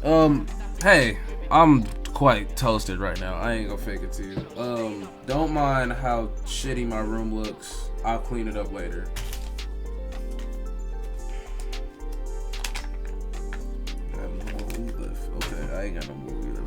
Hey, I'm quite toasted right now. I ain't gonna fake it to you. Don't mind how shitty my room looks. I'll clean it up later. I have no more weed left. Okay, I ain't got no more weed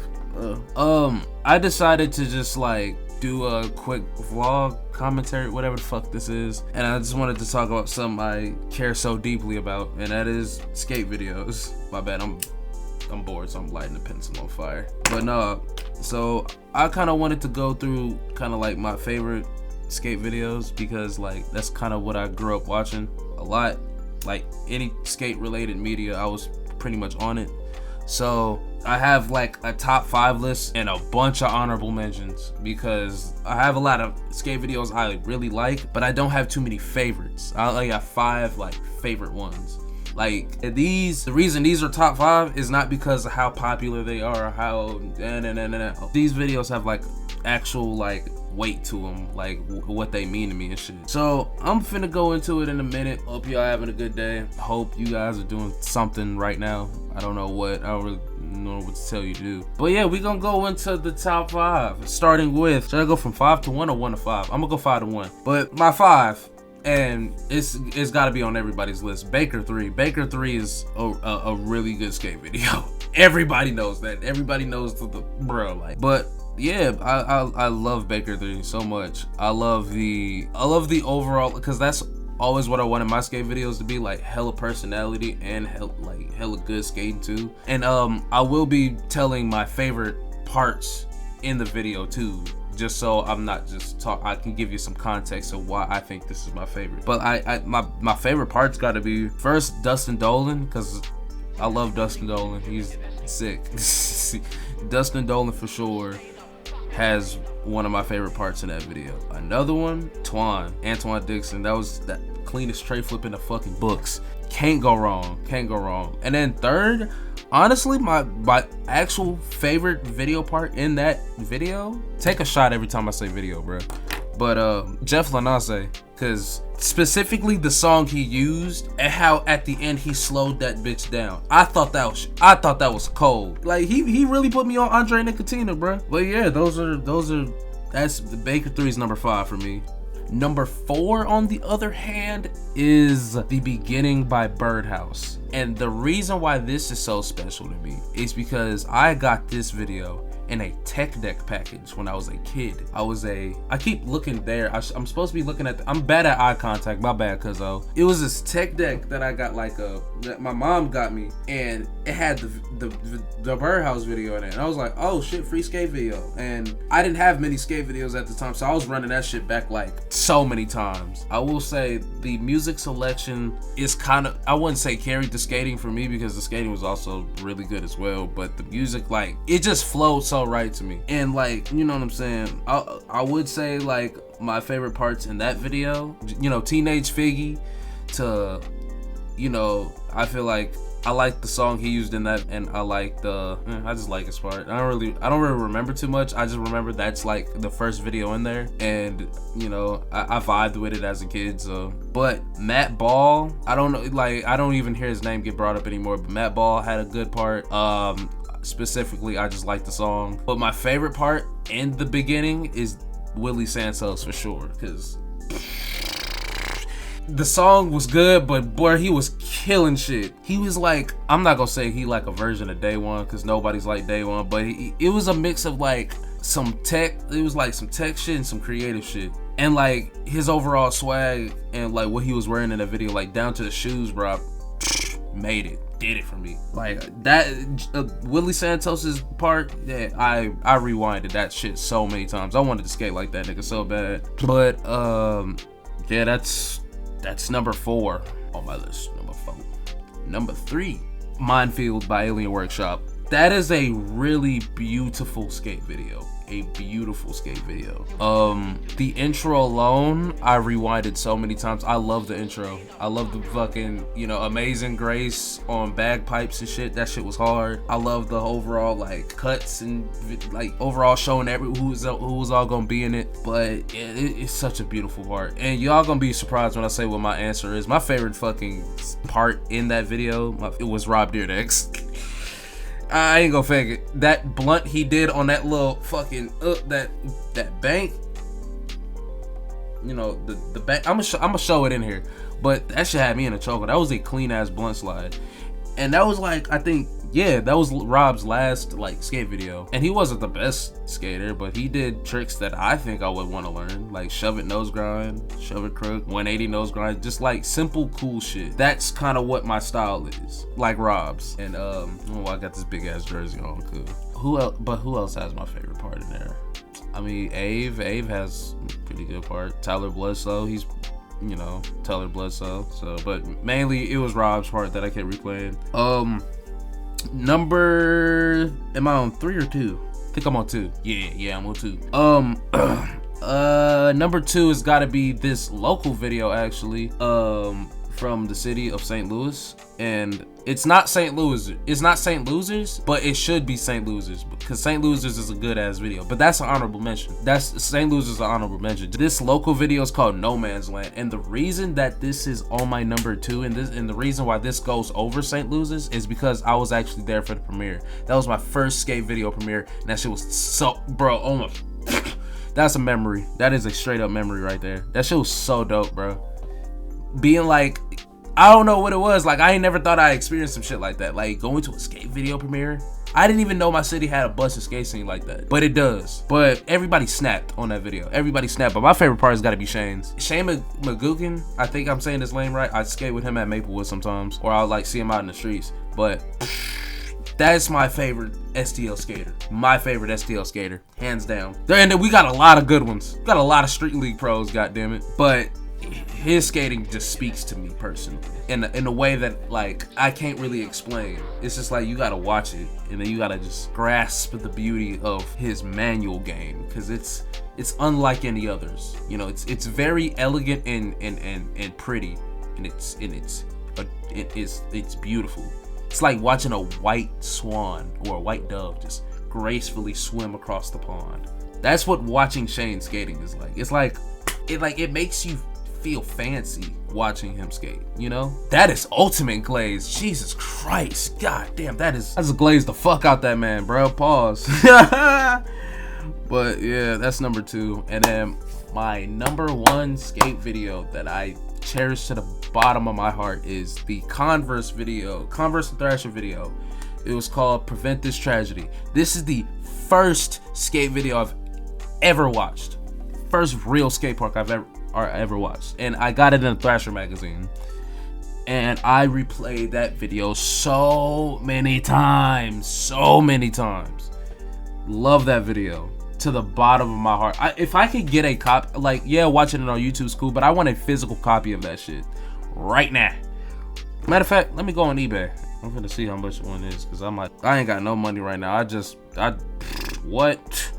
left. I decided to just like do a quick vlog commentary, whatever the fuck this is, and I just wanted to talk about something I care so deeply about, and that is skate videos. My bad, I'm bored, so I'm lighting a pencil on fire. But no, so I kind of wanted to go through kind of like my favorite skate videos, because like that's kind of what I grew up watching a lot. Like any skate related media, I was pretty much on it. So I have like a top 5 list and a bunch of honorable mentions, because I have a lot of skate videos I really like, but I don't have too many favorites. I only got 5 like favorite ones. Like the reason these are top 5 is not because of how popular they are or how these videos have like actual like weight to them, like what they mean to me and shit. So I'm finna go into it in a minute. Hope y'all having a good day. Hope you guys are doing something right now. I don't know what, I don't really know what to tell you to do. But yeah, we gonna go into the top 5, starting with, should I go from 5 to 1 or 1 to 5? I'm gonna go 5 to 1. But my 5, and it's got to be on everybody's list, Baker 3. Baker 3 is a really good skate video. Everybody knows that. Everybody knows the bro, like. But yeah, I love Baker 3 so much. I love the overall, because that's always what I wanted my skate videos to be, like hella personality and hella good skating too. And I will be telling my favorite parts in the video too, just so I'm not just I can give you some context of why I think this is my favorite. But my favorite part's got to be first Dustin Dolan, because I love Dustin Dolan. He's sick. Dustin Dolan for sure has one of my favorite parts in that video. Another one, Antoine Dixon. That was that cleanest tray flip in the fucking books. Can't go wrong. And then third, honestly, my actual favorite video part in that video, take a shot every time I say video, bro. But Jeff Lanasse, because specifically the song he used and how at the end he slowed that bitch down. I thought that was cold. Like he really put me on Andre Nicotina, bro. But yeah, that's the Baker 3's number 5 for me. Number 4, on the other hand, is The Beginning by Birdhouse. And the reason why this is so special to me is because I got this video in a tech deck package when I was a kid. I keep looking there. I'm supposed to be looking at I'm bad at eye contact, my bad, cuz it was this tech deck that I got that my mom got me, and it had the Birdhouse video in it. And I was like, oh shit, free skate video. And I didn't have many skate videos at the time, so I was running that shit back like so many times. I will say the music selection is kind of, I wouldn't say carried the skating for me, because the skating was also really good as well, but the music, like, it just flowed so right to me. And like, you know what I'm saying, I would say like my favorite parts in that video, you know, Teenage Figgy to, you know, I feel like I like the song he used in that, and I like I just like his part. I don't really remember too much. I just remember that's like the first video in there, and you know, I vibed with it as a kid. So, but Matt Ball, I don't know, like I don't even hear his name get brought up anymore, but Matt Ball had a good part. Specifically, I just like the song. But my favorite part in the beginning is Willie Santos for sure, because the song was good, but boy, he was killing shit. He was like, I'm not gonna say he like a version of Day One, because nobody's like Day One, but it was a mix of like some tech, it was like some tech shit and some creative shit. And like his overall swag and like what he was wearing in the video, like down to the shoes, bro, did it for me. Like that Willie Santos's part, yeah, I rewinded that shit so many times. I wanted to skate like that nigga so bad. But yeah, that's number 4 on my list. Number 4. Number 3, Minefield by Alien Workshop. That is a really beautiful skate video. A beautiful skate video. The intro alone, I rewinded so many times. I love the intro. I love the fucking, you know, Amazing Grace on bagpipes and shit. That shit was hard. I love the overall like cuts and like overall showing who was all gonna be in it. But it's such a beautiful part. And y'all gonna be surprised when I say what my answer is. My favorite fucking part in that video, it was Rob Dyrdek's. I ain't gonna fake it. That blunt he did on that little fucking that bank. You know, the bank. I'm gonna show it in here, but that shit had me in a choker. That was a clean ass blunt slide, and that was like, I think, yeah, that was Rob's last like skate video. And he wasn't the best skater, but he did tricks that I think I would want to learn, like shove it nose grind, shove it crook, 180 nose grind, just like simple cool shit. That's kind of what my style is, like Rob's. And oh, I got this big ass jersey on, cool. Who else has my favorite part in there? I mean, Ave has a pretty good part. Tyler Bledsoe, he's, you know, Tyler Bledsoe. So, but mainly it was Rob's part that I kept replaying. Number, am I on 3 or 2? I think I'm on 2. Yeah, I'm on 2. Number 2 has got to be this local video actually. From the city of St. Louis, and it's not St. Louis. It's not St. Losers, but it should be St. Losers because St. Losers is a good ass video. But that's an honorable mention. That's St. Losers, an honorable mention. This local video is called No Man's Land, and the reason that this is on my number 2 and the reason why this goes over St. Losers is because I was actually there for the premiere. That was my first skate video premiere, and that shit was so, bro. Oh my, that's a memory. That is a straight up memory right there. That shit was so dope, bro. Being like, I don't know what it was, like I ain't never thought I experienced some shit like that, like going to a skate video premiere. I didn't even know my city had a busted skate scene like that, but it does. But everybody snapped on that video. Everybody snapped, but my favorite part has got to be Shane's. Shane McGugan, I think I'm saying his name right. I skate with him at Maplewood sometimes, or I'll like see him out in the streets, but that's my favorite STL skater. My favorite STL skater, hands down. And then we got a lot of good ones. Got a lot of street league pros, goddammit. But his skating just speaks to me personally in a way that like I can't really explain. It's just like you gotta watch it and then you gotta just grasp the beauty of his manual game, because it's unlike any others. You know, it's very elegant and pretty, and it's beautiful. It's like watching a white swan or a white dove just gracefully swim across the pond. That's what watching Shane skating is like. It's like it makes you feel fancy watching him skate, you know? That is ultimate glaze. Jesus Christ. God damn, that's a glaze the fuck out that man, bro. Pause. But yeah, that's number 2. And then my number 1 skate video that I cherish to the bottom of my heart is the Converse video, Converse and Thrasher video. It was called Prevent This Tragedy. This is the first skate video I've ever watched. First real skate park I've ever watched, and I got it in a Thrasher magazine, and I replayed that video so many times. Love that video to the bottom of my heart. If I could get a copy, like, yeah, watching it on YouTube is cool, but I want a physical copy of that shit right now. Matter of fact, let me go on eBay. I'm gonna see how much one is, because I'm like, I ain't got no money right now. What?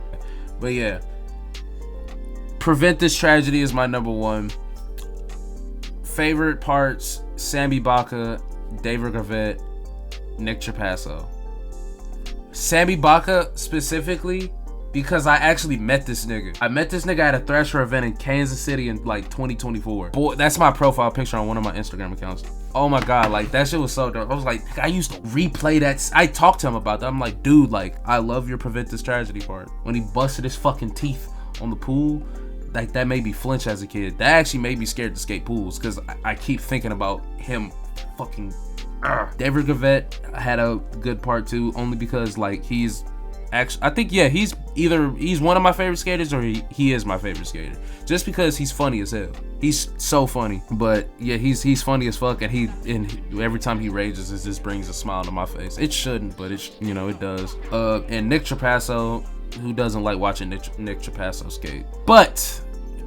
But yeah, Prevent This Tragedy is my number 1. Favorite parts: Sammy Baca, David Gravett, Nick Trapasso. Sammy Baca specifically because I actually met this nigga. I met this nigga at a Thrasher event in Kansas City in like 2024. Boy, that's my profile picture on one of my Instagram accounts. Oh my god, like that shit was so dope. I was like, I used to replay that. I talked to him about that. I'm like, dude, like I love your Prevent This Tragedy part. When he busted his fucking teeth on the pool, like that made me flinch as a kid. That actually made me scared to skate pools, because I keep thinking about him fucking. David Gravett had a good part too, only because like he's actually, I think, yeah, he's one of my favorite skaters, or he is my favorite skater, just because he's funny as hell. He's so funny. But yeah, he's funny as fuck, and every time he rages, it just brings a smile to my face. It shouldn't, but it, you know, it does. And Nick Trapasso, who doesn't like watching Nick Trapasso skate? But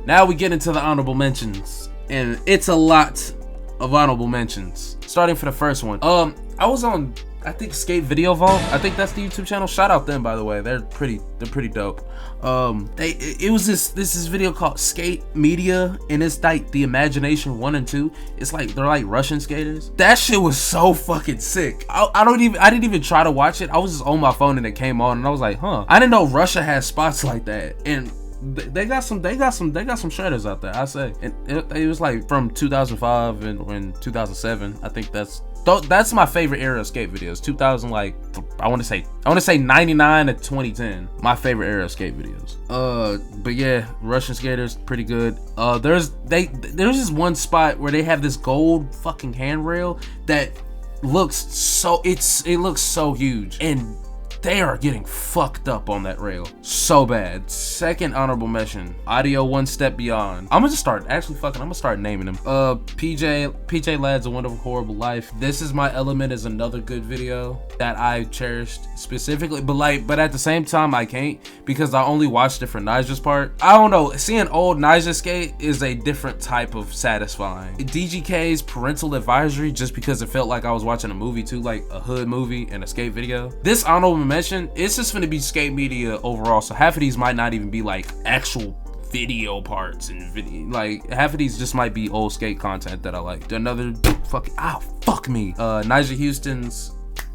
now we get into the honorable mentions, and it's a lot of honorable mentions. Starting for the first one, I was on, I think, Skate Video Vault. I think that's the YouTube channel. Shout out them, by the way. They're pretty dope. It was this video called Skate Media, and it's like the Imagination 1 and 2. It's like they're like Russian skaters. That shit was so fucking sick. I didn't even try to watch it. I was just on my phone and it came on, and I was like, huh. I didn't know Russia has spots like that. And they got some shredders out there, I say. And it was like from 2005 and 2007. I think that's That's my favorite era of skate videos. 2000, like I want to say 99 to 2010. My favorite era of skate videos. But yeah, Russian skaters pretty good. There's this one spot where they have this gold fucking handrail that looks so it looks so huge, and they are getting fucked up on that rail so bad. Second honorable mention, Audio One Step Beyond. I'm gonna start naming them. PJ Ladd's A Wonderful Horrible Life. This Is My Element is another good video that I cherished specifically, but at the same time I can't, because I only watched it for Nigel's part. I don't know, seeing old Nigel skate is a different type of satisfying. DGK's Parental Advisory, just because it felt like I was watching a movie too, like a hood movie and a skate video. This honorable mention, it's just gonna be skate media overall, so half of these might not even be like actual video parts and video, like half of these just might be old skate content that I like. Another fuck me, Nigel Houston's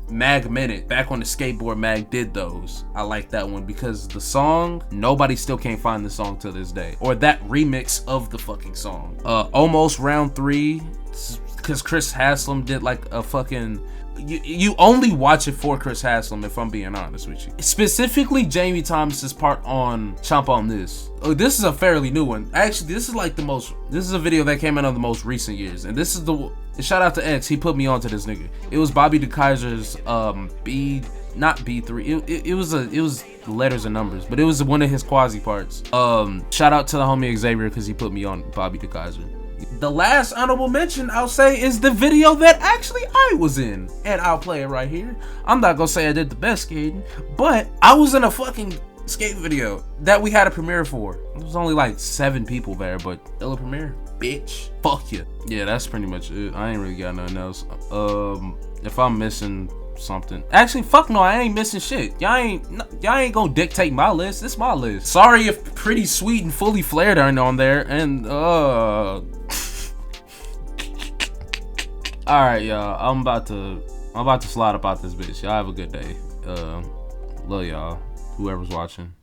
Mag Minute, back when the Skateboard Mag did those. I like that one because the song, nobody still can't find the song to this day, or that remix of the fucking song. Almost Round 3, because Chris Haslam did like a fucking, you only watch it for Chris Haslam, if I'm being honest with you. Specifically Jamie Thomas's part on Chomp on This. Oh, this is a fairly new one. Actually, this is a video that came out in the most recent years, and this is shout out to X, he put me onto this nigga. It was Bobby DeKaiser's not B3. It was letters and numbers, but it was one of his quasi parts. Shout out to the homie Xavier, because he put me on Bobby DeKaiser. The last honorable mention I'll say is the video that actually I was in, and I'll play it right here. I'm not gonna say I did the best skating, but I was in a fucking skate video that we had a premiere for. There was only like 7 people there, but still a premiere, bitch. Fuck you. Yeah, that's pretty much it. I ain't really got nothing else. If I'm missing something, actually fuck no, I ain't missing shit. Y'all ain't gonna dictate my list. This my list. Sorry if Pretty Sweet and Fully Flared aren't on there, and alright, y'all, I'm about to slide up out this bitch. Y'all have a good day. Love y'all, whoever's watching.